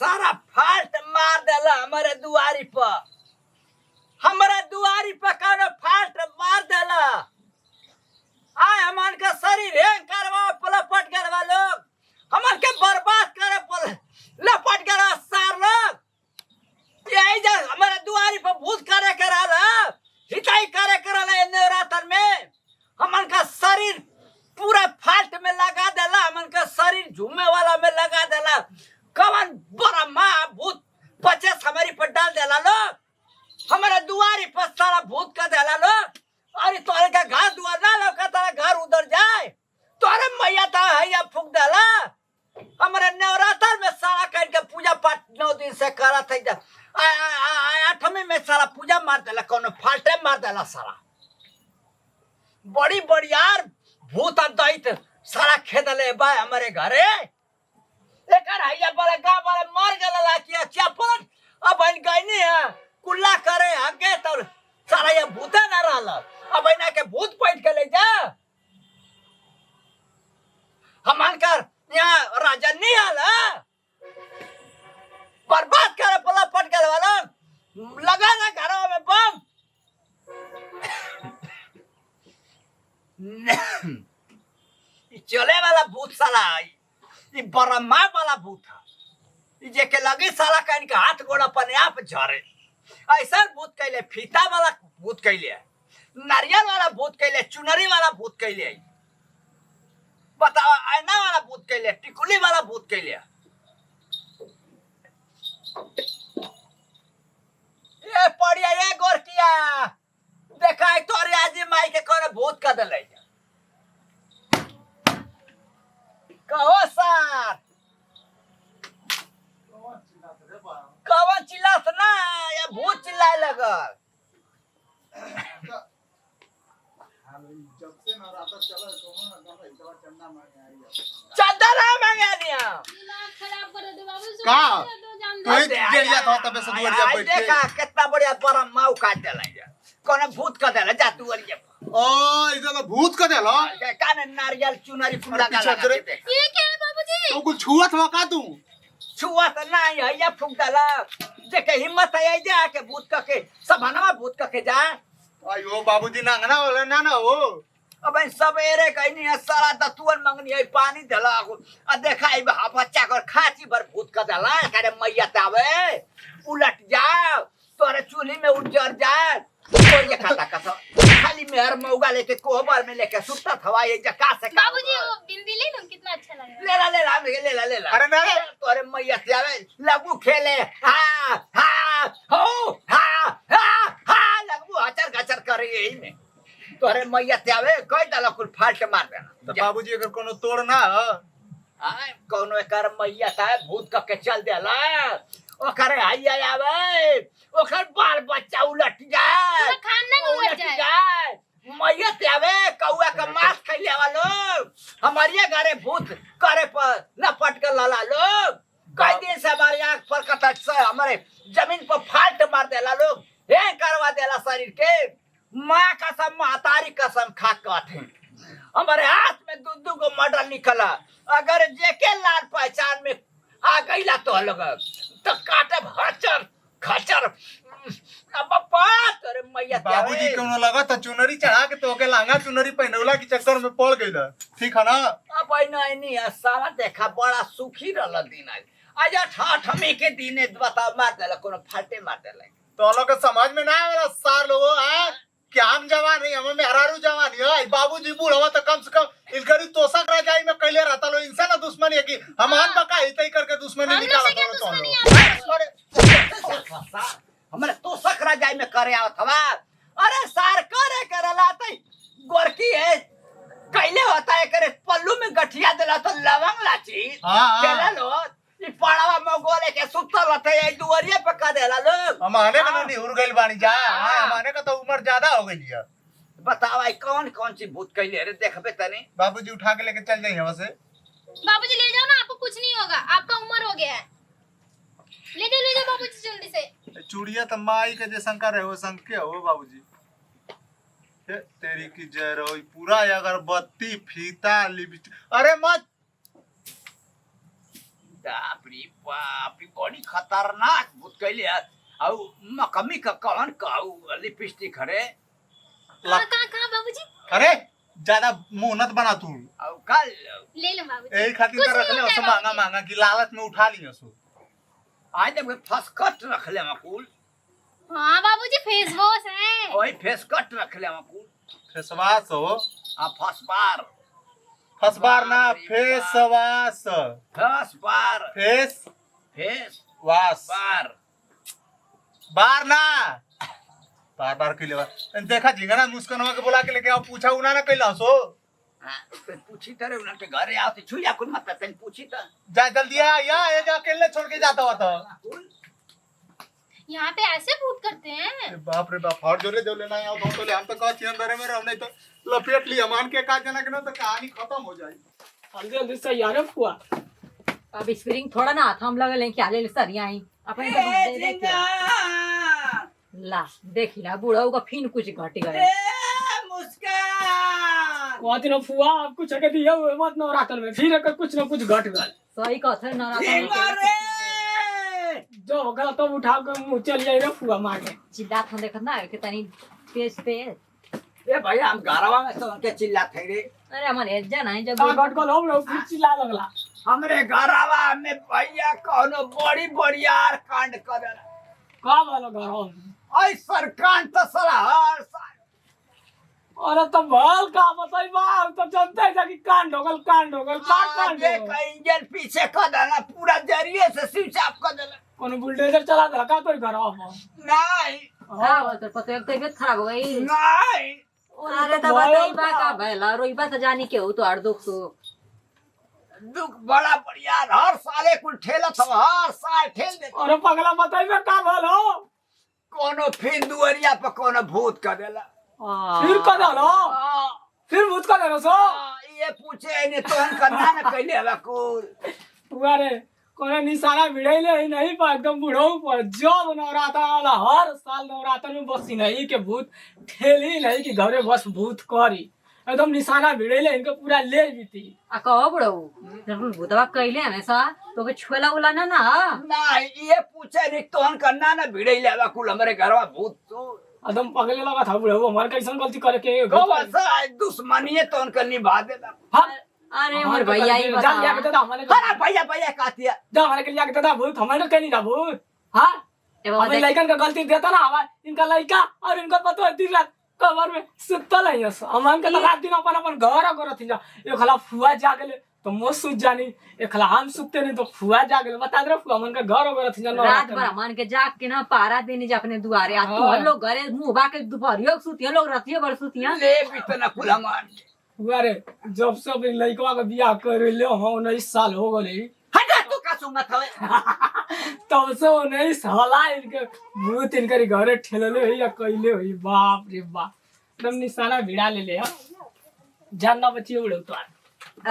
सारा फाल्ट मार देला हमारे दुआरी पर कौनो फाल्ट मार देला। आय हमन के शरीर हेंग करवा पलपट करवा लोग हमन के बर्बाद करे लपट गया सार लोग। यही जा हमारे दुआरी पर भूत करे कराला हिताई करे कराला नवरात्र में हमन का शरीर पूरा फाल्ट में लगा देला। हमन का शरीर झूमे वाला में लगा देला। कवन बड़ा माँ भूत पचास हमारी पर डाल देला लोग हमारे दुआरी पर सारा भूत का देला लोग। अरे तोरे का घर दुआर ना लौका तारा घर उधर जाए तोरे मैया ता हैया फूक देला। हमारे नवरात्र में सारा कर के पूजा पाठ 9 दिन से करत है। आठवीं में सारा पूजा मार देला कोनो फाल्टे मार देला सारा बड़ी यार भूत दैत सारा खेदले बा हमारे घरे। एकर हैया बड़े गांव वाले मर गला किया चपल अब इन गईनी है कुल्ला करे आगे तो सारा ये भूते ना रहल। अब इना के भूत पैठ के ले जा हमन कर यहाँ राजा नहीं आला बर्बाद करे पला पट गए वाला लगा ना घरों में बम। चले वाला भूत साला ये बरमा वाला भूत है जे के लगे साला कहीं के हाथ गोड़ अपने आप झरे ऐसा भूत कैले फीता वाला भूत कैले नारियल वाला भूत कैले चुनरी वाला भूत कैले बताओ आईना वाला भूत कैले टिकुली वाला भूत कैले। ये पड़िया ये गोरकिया देखा तोरे आजी माई के कोने भूत का दले कहो सर कवन चिल्लात ना ये भूत चिल्लाए लगल। चंदा ना मांगा दिया का कोई गेड़िया था तबे से दुआरिया बैठ के देखा कितना बढ़िया परम माऊ काट देला जा कोने भूत का देला जा दुआरिया ओ इधर तो भूत का देला काने नारियल चुनरी फूल लगा ये क्या है बाबूजी तो कुछ छुआत हो का तू छुआ तो नहीं है या फूक डाला देखे हिम्मत है जा के भूत का के सब हनवा भूत का के जा। अयो बाबूजी नांगना वाला ना ना हो अब सवेरे कहनी है सारा दतुअन मंगनी है पानी धला आ देखा बच्चा कर खाची भर भूत का दला करे मैया तावे उलट जाओ तोरे चूल्ही में उजर जाए कोई ये खाता कसा खाली मेहर मौगा लेके कोहबर में लेके सुता थवा ये जका से बाबूजी वो बिंदी ले लो कितना अच्छा लग रहा है। ले ला अरे नहीं तोरे मैया तावे लगू खेले हां हां हो हां हां हां लगू हचर गचर करे यही में तोरे मैया त्यावे कोई दला कुल फाल्ट मार देना। तो बाबूजी अगर कोनो तोड़ ना आय कोनो एकर मैया तावे भूत क के चल देला ओकरे हैया आवे ओकर बाल बच्चा उलट जाए पूरा खानदान उलट जाए मैया त्यावे कौआ का मांस खइले वाला लोग हमारे घरे भूत करे पर लपट के लला लोग कई दिन से हमारे आंख पर कटक से हमारे जमीन पर फाल्ट मार देला लोग हे करवा देला शरीर के माँ कसम महतारी कसम खा कहते हमारे हाथ में दू को मर्डर निकला अगर जेके लाल पहचान में आ गईला तो लोग तो काटे खचर खचर अब बात अरे मैया बाबूजी कोनो लगा था चुनरी चढ़ा के तो के लांगा चुनरी पहनौला के चक्कर में पड़ गईला ठीक है ना। अब नहीं साला देखा बड़ा सुखी रहल दिन आज आठवीं के दिन बता मार देला कोनो फाल्टे मार देला तो लोग के समझ में ना आवेला सार लोगो है कि हम जवान नहीं हमें मेहरारू जवान है बाबूजी बूढ़वा तो कम से कम इनकरी तोसक रह जाई में कैले रहता लो इनसे ना दुश्मनी है कि हम हन बका हितई करके दुश्मनी निकाला तो हमरे तोसक रह जाई में करे आवत हवा अरे सार करे करला तई गोरकी है कैले होता है करे पल्लू में गठिया देला तो लवंग लाची केला लो ई पड़ावा मगोले के सुतल रहते ए दुवरिया पे का देला लोग हमारे का नहीं उड़ गइल बानी जा हमारे का तो उम्र ज्यादा हो गई है। बताओ आई कौन सी भूत कैले रे देखबे तनी बाबूजी उठा के लेके चल जाइए वहां से। बाबूजी ले जाओ ना आपको कुछ नहीं होगा आपका उम्र हो गया है ले जाओ बाबूजी जल्दी से। चूड़िया तो माई के जैसा कर रहे हो संग के हो बाबूजी तेरी की जय रहो पूरा अगरबत्ती फीता लिपस्टिक अरे मत बाप रे बाप, ई बड़ी खतरनाक भूत कैले औ मकमी का कौन काऊ लिपस्टिक हरे कहाँ बाबूजी? अरे ज्यादा मुंह नत बना तू औ कल ले लो बाबूजी। यही खातिर कुछ तो रख ले नहीं उससे होता है महंगा महंगा की लालच में उठा लियो सो आज तक फस कट रख ले मकुल, हाँ बाबूजी फेस वॉश है। ओए फेस कट रख ले मकुल फेसवास हो आ फस बार फसबार ना बाप रे फेसवास फस बार फेस फेस वास बार बार ना बार बार के लेवा देखा झिंगना मुस्कनवा के बोला के लेके आओ पूछा उना ना कैला सो तो पूछी तरे उन के घरे आते छुया कुल मत तन पूछी त जा जल्दी आ या ये जा अकेले छोड़ के जाता हुआ तो यहाँ पे ऐसे भूत करते हैं। अरे बाप रे बाप हर जोले जो लेना आओ तो ले हम तो कह चिन दरे में रह नहीं तो लपेट लिया मान के का जना के ना तो कहानी खत्म हो जाए जल्दी जल्दी से यार फुआ अब स्प्रिंग थोड़ा ना हाथ हम लगे लेके आले सर आई अपने तो दे दे के ला देखिला बूढ़ा का फिन कुछ घट गए मुस्कान कहती ना फुआ आप कुछ के दिया हुए मत नवरात्र में फिर अगर कुछ ना कुछ घट गए सही कथे ना जो होगा तो उठा के मुंह चल जाएगा फुआ मार के चिल्ला था देखत ना के तनी तेज तेज ए भैया हम घरवा में तो के चिल्ला थे रे अरे हमन एजा नहीं जब का घट गल हम लोग फिर चिल्ला लगला हमरे घरवा में भैया कोनो बड़ी बड़ियार कांड कर का वाला घर हम ऐ सरकांड तो साला हर साल अरे तो भल का बताई बा तो जानते हैं कि कांड हो गल का कांड देख इंजन पीछे कर देना पूरा जरिए से स्विच ऑफ कर देना कोनो बुलडोजर चला दे का तो घर हम नहीं हां वो तो पता है तबीयत खराब हो गई नहीं अरे तो बताई बा का भैला रोईबा तो जानी के हो तो हर दुख सो दुख बड़ा बड़ियार हर साले कुल ठेलत हो हर साल ठेल दे अरे पगला बताई बा का भल हो कोनो फिर दुआरिया पर कोनो भूत कर देला फिर का दलो फिर भूत का दलो सो ये पूछे ने तोहन करना न कहले हवा कुल फुआ रे कोनो निशाना भिड़ैले ही नहीं पर एकदम बुढ़ऊ पर जब नवरात्र वाला हर साल नवरात्र में बस नहीं के भूत ठेली नहीं कि घरे बस भूत करी एकदम निशाना भिड़ैले इनके पूरा ले बीती आ कहो बड़ो जब भूतवा कइले हमेशा तो के छुएला उला ना ना नहीं ये पूछे ने तोहन करना न भिड़ै लेवा कुल हमरे घरवा भूत तो एकदम पगले लगा था बुढ़ऊ हमारे कैसन गलती करे के बस दुश्मनी तोहन कर निभा देला हाँ अरे हमर भैया ही जा लिया के बता दादा हमारे अरे भैया भैया कहतिया जा हमारे के लिया के दादा भूत हमारे के नहीं था भूत हाँ हमें लड़कन का गलती देता ना हवा इनका लड़का और इनका पता है 3 लाख कमर में सुतल है हम के रात दिन अपन अपन घर कर थी जा एक खला फुआ जागले तो मो सुत जानी एक खला हम सुतते नहीं तो फुआ जागले बता दे फुआ मन के घर कर थी जा रात भर मान के जाग के ना पारा देने जा अपने दुआरे आ तू हम लोग घरे मुंह बा के दोपहरियो सुतिया लोग रातियो भर सुतिया ले बितना कुल हमार फुआ रे जब सब लड़का का बियाह कर ले हो 19 साल हो गले हटा तू का सुमत हवे तब से 19 हला इनके भूत इनके घरे ठेलले है या कइले होई बाप रे बाप एकदम निशाना भिड़ा ले जानना बच्ची उड़े तो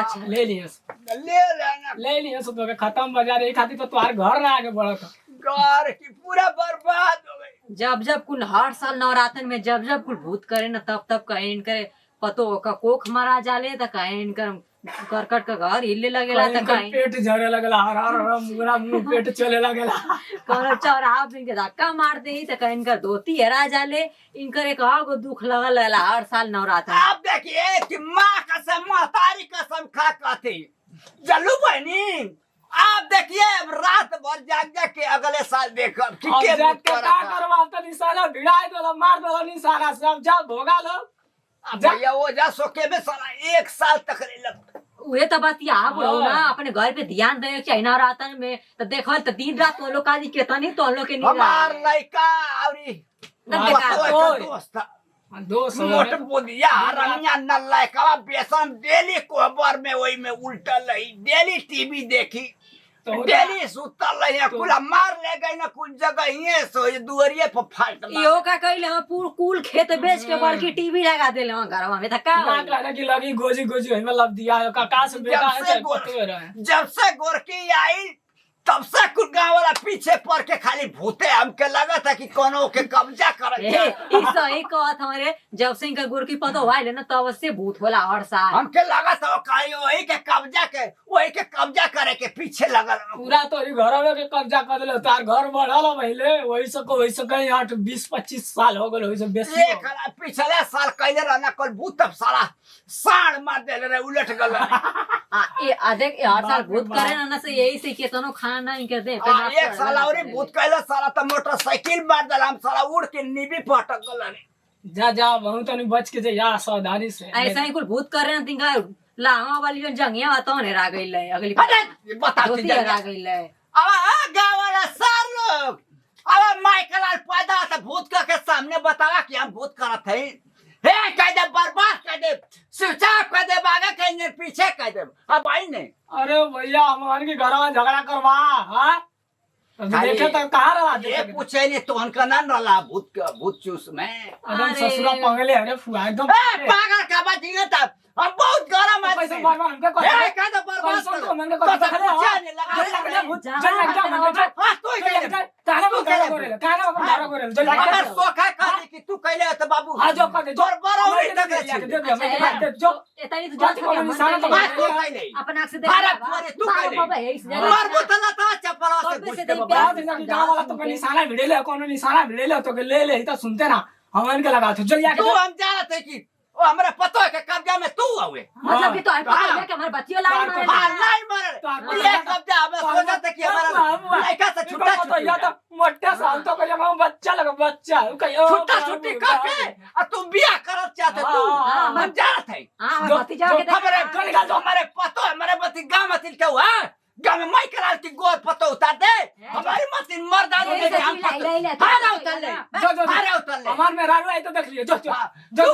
अच्छा ले लिए ले लेना तो के खत्म बाजार एक खातिर तो तुम्हारे घर ना आगे बढ़त घर की पूरा बर्बाद हो गई जब जब कुल हर साल नवरात्र में जब जब कुल भूत करे ना तब तब कहे इनकर पतो का कोख मारा जाले त कहे इनकर करकट का घर हिले लगेला त कहे पेट झरे लगला हर हर मुगरा मुंह पेट चले लगला कौन चौराहा पे इनके धक्का मार दे त कहे इनकर धोती हेरा जाले इनकर एक को दुख लगल रहला हर साल नवरात्र आप देखिए कि माँ कसम महतारी कसम खा कहती जल्लू बहनी आप देखिए रात भर जाग जाग के अगले साल देखब कि अब के जाके भूत का करत है। करवा त निशाना भिड़ाई दो मार दो निशाना सब जा भोगा लो अब भैया वो जा सोके में साला 1 साल तक ले लग उहे त बतिया बोलो ना अपने घर पे ध्यान दे के नवरात्र में त देखल त दिन रात वो लोग काजी केतनी तो लोग के हमार लड़का औरी दोस्त मोट बुधिया रंगिया नल्ला बेसन डेली कोबर में वही में उल्टल रही डेली टीवी देखी तो डेली सुतल रही कुल मार ले गई ना कुछ जगह ये सो ये दुआरिये पर फाट यो का कइले हम पूरा कुल खेत बेच के बड़की टीवी लगा देले हम घरवा में त का ना होई? कहना कि लगी गोजी गोजी हमें लब दिया है काका से बेटा है चाहे पतवे रहे जब से गोरकी आई तब से कुल गाँव वाला पीछे पड़ के खाली भूते हमके लगा था कि कोनो के कब्जा कर ई सही कहत हमारे जब से इनका गुर की पता हुआ है ना तब से भूत होला हर साल। हमके लगा था वही के कब्जा करे के पीछे लगल। पूरा तोरी घर में के कब्जा कर देले तार घर बढ़ल पहले वही से कहीं 8-20-25 साल हो गए वही से बेसी एक पिछले साल कैले रहना कल भूत तब साला साड़ मार देले रे उलट गल। ये अधिक हर साल भूत करे ना से यही से केतनो खाना नहीं कर दे एक साल और भूत कैले साला त मोटरसाइकिल मार देला हम साला उड़ के नीबी पटक गल। जा बहुत नहीं बच के जा सावधानी से। ऐसा ही कुछ भूत करे ना तिनका लावा वाली जो जंगिया बताओ ने रा गइल है अगली अरे बता दोस्ती रा गइल है। अब गाँव वाला सार लोग अब माइकल आल पैदा था भूत के सामने बतावा कि हम भूत करत है हे कह दे बर्बाद कर दे स्विच ऑफ कर दे आगे कहीं पीछे कर दे अब आई नहीं। अरे भैया हमारे के घर में झगड़ा करवा हां देखे तो कहां रहा ये पूछे नहीं तो उनका ना रला भूत चूस में एकदम ससुरा पंगले अरे फुआ एकदम पागल का बात नहीं था हम बहुत गरम है पैसा मार हमके कह हे कह दे बर्बाद पैसा कर तो मैंने कहा तो खड़े पूछे नहीं लगा चल लग जा मैं हां तू ही कह दे तारा को तारा करे तारा को तारा करे चल अगर सोखा कह दे कि तू कहले तो बाबू आ जो कर दे तोर बरौरी तक दे जो एतनी तो जाति को निशाना तो बात तू कहले अपन आंख से देख अरे पूरे तू कहले बाबा है इस जगह मार बोतला था चपरा से घुस के बाबा बात है कि गांव वाला तो कोई निशाना भिड़े ले कोनो निशाना भिड़े ले तो ले ले तो सुनते ना हमन के लगा तो चल जा तू हम जानते कि वो हमारे पतो है के कब्जा में तू हुए मतलब कि तो है पता है कि हमारे बच्चियों लाइन मारे हां लाइन मारे ये कब्जा हमें सोचा था कि हमारा लड़का से छुट्टा तो या तो मोटे साल तो करे हम बच्चा लगा बच्चा कहियो छुट्टा छुट्टी करके और तुम बियाह करत चाहते तू हम जानते हैं हां भतीजा के हमारे गलगा जो हमारे पतो है हमारे बती गांव में तिल के हुआ गांव में माइकल आल की गोद पतो उतार दे हमारी मशीन मर्दानों ने हम हां उतार ले हां उतार ले हमार में रारू आई तो देख लियो जो तू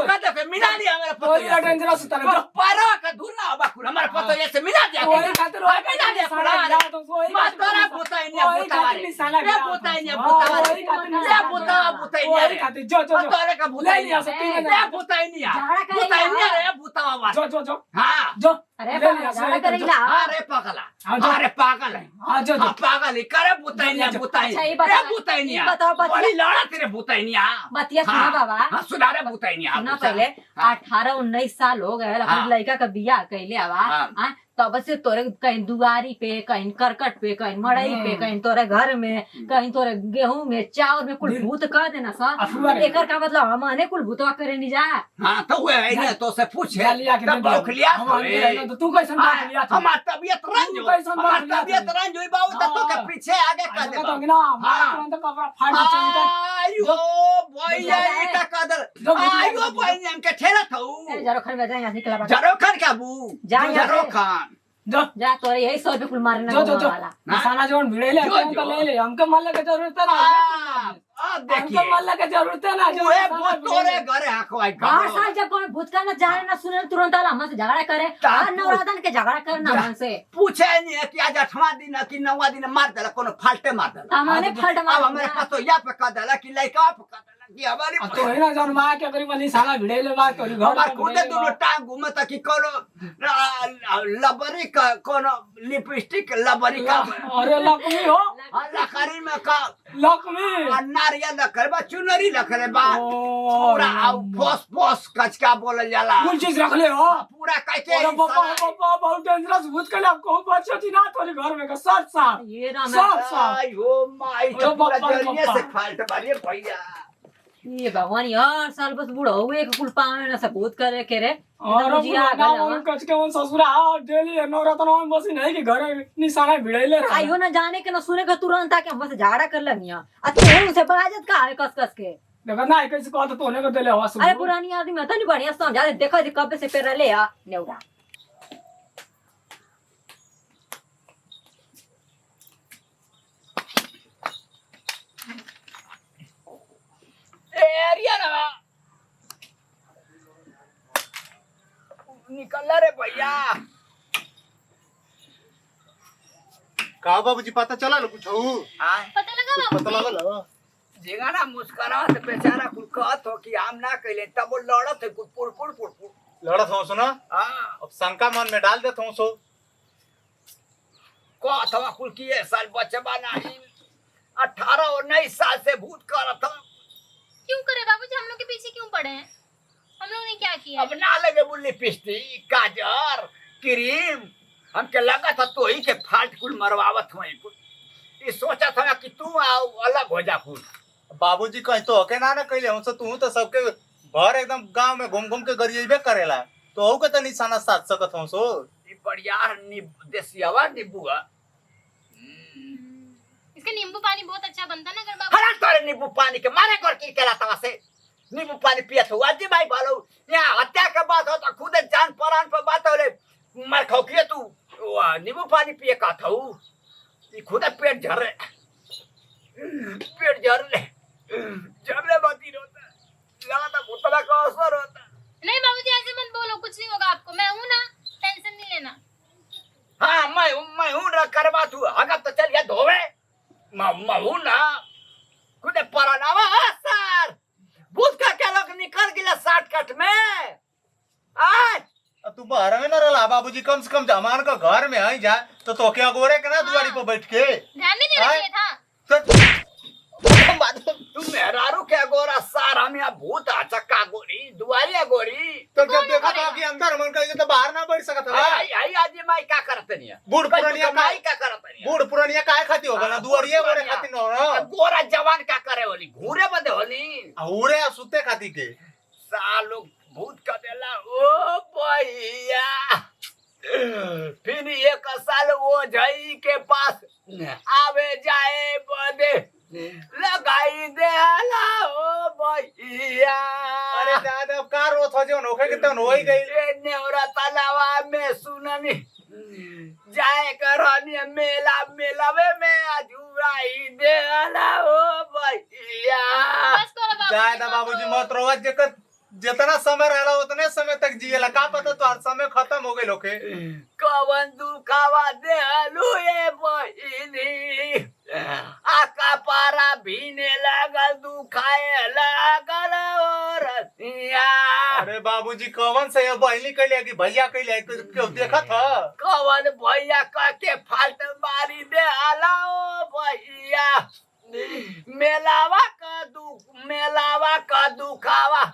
कहते फिर मिला लिया हमारे पतो कोई डेंजरस उतार तो पारो का धुना बाकुल हमारे पतो ऐसे मिला दिया कोई खातिर कोई मिला दिया साला तो कोई मास्टरा बुताई ने बुताई निशाना ये बुताई ने बुताई ये बुताई कोई ने खातिर जो जो पतोरे का बुताई ले लिया सब तीन ये बुताई नहीं बुताई नहीं रे बुतावा वाला जो हां जो अरे ले लिया झगड़ा करेला अरे पागला हाँ, जो- अरे पागल है हां जो हाँ, पागल है करे बुताई नहीं बुताई अच्छा, ये रे बता- बुताई नहीं ये बताओ, बतिया- बड़ी लड़ा तेरे बुताई नहीं बतिया सुना बाबा हां सुना रे बुताई नहीं सुना पहले 18-19 साल हो गए हाँ। अपने लड़का का बियाह कैले आवा हाँ। हाँ, तब से तोरे कहीं दुआरी पे कहीं करकट पे कहीं मड़ई पे कहीं तोरे घर में कहीं तोरे गेहूं में चावल में कुल भूत कर देना अफवाह सा रे। एकर का मतलब हमने कुल भूतवा करे नहीं जा हां तो हुए है ना तो से पूछे जा लिया के तब भूख लिया तो तू कैसे बात लिया था हमार तबियत रंज तू कैसन बात हमार लिया तबियत था? रंज हुई बाबू तो के हाँ। पीछे आगे कर दे तो ना मारा तुरंत कपड़ा फाड़ के चल गया आयो भैया ई का कदर जो भैया- आयो भैया हमके ठेला था जरो खन में जा यहाँ निकला बा। जरोखन का बू जा यहाँ से। जरोखन जो जा तोरे यही 100 रुपए कुल मारना जो जो जो वाला निशाना जोन भिड़े ले जो- तो जो। ले ले हमको मारने की जरूरत है ना अब हमको देखिए मारने की जरूरत है ना जो ओए निशाना वो भिड़े तोरे ले। घरे हकवाई हर साल जब कोई भूत का ना जाने ना सुने तुरंत आला हमसे झगड़ा करे ता- हर नवरातन के झगड़ा करना जा- हमसे पूछे नहीं है कि आज 8वां दिन है कि 9वां दिन मार देला कोनो फाल्टे मार देला हमने फट अब मार हमारे पास तो या पे कर देला कि लड़का पे कर देला कि हमारी अब तो है ना जौन माँ के करीब निशाना भिड़े ले बात करी घर हमार में खुदे भिड़े ले दोनों बात। टांग घूमे तक कि कोनो लबरी का कोनो लिपस्टिक लबरी का अरे लक्ष्मी हो लकड़ी में का लक्ष्मी नारियल रखले बा चुनरी रखले बा ओ, पूरा आउ फोस फोस कचका बोलल जाला कुल चीज रख ले हो पूरा कैके अरे बाबा बाबा बहुत डेंजरस भूत के लिए को बच्चा थी ना तोरे घर में का साथ साथ ये ना सब सब आयो माई अरे तो पूरा बापा रे जरिए बापा। से फाल्ट बारे भैया ये भगवान यार साल बस बूढ़ा हुए के कुल पावे ना सबूत करे के रे और जिया ना गया मन कच के मन ससुरा आ डेली नवरत्न में बसी नहीं कि घर निशाना भिड़े ले रहा आइयो ना जाने के ना सुने के तुरंत आके बस झाड़ा कर लनिया आ तू उनसे बाजत का है कस कस के देखो ना कैसे कहत तो होने को देले हवा अरे पुरानी आदमी तो नहीं बढ़िया समझा दे देखो जी कब से पेरा ले आ नेउरा एरिया ना निकल रे भैया का बाबूजी पता चला ना कुछ हां पता लगा बाबू पता लगल हो? जिगाना मुस्कुरा से बेचारा कुल कहत हो कि हम ना कइले तब वो लड़त है कुल पुर पुर पुर पुर लड़त हो सुना हां अब शंका मन में डाल देता हूँ सो को अथवा कुल किए साल बचबा नहीं 18-19 साल से भूत करत हम। क्यों करे बाबूजी, हम लोग के पीछे क्यों पड़े हैं? हम लोग ने क्या किया? अब ना लगे बुल्ली लिपस्टिक काजर क्रीम हमके लगा था तो ही के फाल्ट कुल मरवावत हुई कुल। ये सोचा था कि तू आओ अलग हो जा कुल। बाबूजी कहीं तो हके ना कैले हमसे तू तो सबके भर एकदम गांव में घूम घूम के गरिएबे करेला तो के तो निशाना साध सकत हूं सो। ये बढ़िया देसियावा नींबू है। इसका नींबू पानी बहुत अच्छा बनता ना अगर बाबू। हरा तोरे नींबू पानी के मारे कर की केला तवा से नींबू पानी पियत हो अजी भाई बोलो यहाँ हत्या के बात हो तो खुद जान परान पर बात होले मर खौकिए तू नींबू पानी पिए का था ये खुद पेट झरे झरने बाती रोता लगा था भूतला का असर होता। नहीं बाबूजी ऐसे मत बोलो, कुछ नहीं होगा आपको, मैं हूँ ना, टेंशन नहीं लेना। हाँ मैं हूँ ना करवा तू अगर तो चल या धोवे मैं हूँ ना खुद परानावा सर भूत का क्या लोग निकल गिला शॉर्टकट में आज तू बाहर में ना रहा बाबूजी कम से कम जमान का घर में आई जा तो क्या गोरे के ना दुआरी पर बैठ के ध्यान नहीं देना चाहिए था। तू मेहरारू क्या गोरा सार हम यहाँ भूत आ चक्का गोरी दुआरिया गोरी तो जब देखा था कि अंदर मन कर तो बाहर ना बैठ सकत है। आई आज माई क्या करत नहीं है बूढ़ पुरानिया माई क्या करत नहीं बूढ़ पुरानिया काय खाती होगा ना दुआरिया गोरे खाती न हो गोरा जवान क्या करे होली घूरे बदे होली औरे सुते खाती के सालो भूत का देला ओ भैया फिर एक साल वो झई के पास आवे जाए बदे लगाई देला ओ भैया। अरे दादा अब का रोत हो जो नोखे के तो होई गई नेवरा तालावा में सुननी जाए करनी मेलावे में अजुराई देला ओ भैया। बस करो बाबूजी, जाए ना बाबूजी मत रोवा जेकर जितना समय रहला उतने समय तक जिएला का पता तो हर समय खत्म हो गई लोके कवन दुखावा देलू ये बहिनी आका पारा भीने लगल दुखाए लगल और अरे बाबूजी कवन से बहली कैले कि भैया कैले क्यों देखा था कवन भैया के फाल्ट मारी दे ओ भैया मेलावा का दुखावा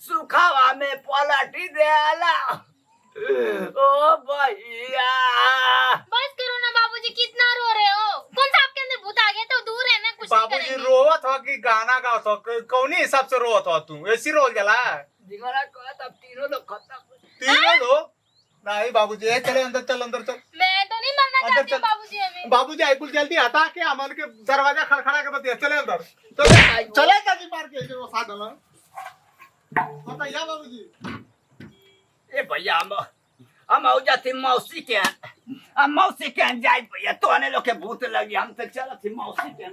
सुखावा में पलटी देला ओ भैया। बस करो ना बाबूजी, कितना रो रहे हो? कौन सा आपके अंदर भूत आ गया? तो दूर है ना, कुछ नहीं बाबूजी करेंगे। रोवत हो कि गाना गावत हो कौनी हिसाब से रोवत हो तू ऐसी रोल जला दिगरा कहत अब तीनों लोग खत्म तीनों लोग नहीं बाबूजी चले अंदर चल अंदर चल मैं तो नहीं मरना अंदर चाहती हूँ चल। बाबूजी हमें। बाबूजी आइकुल जल्दी हटा के अमन के दरवाजा खड़खड़ा के बतिया चले अंदर चले जल्दी मार के जो साथ डाला बताइए बाबूजी ए भैया हम हो जाती मौसी के जाए भैया तो आने लोग के भूत लगी हम तो चलती मौसी के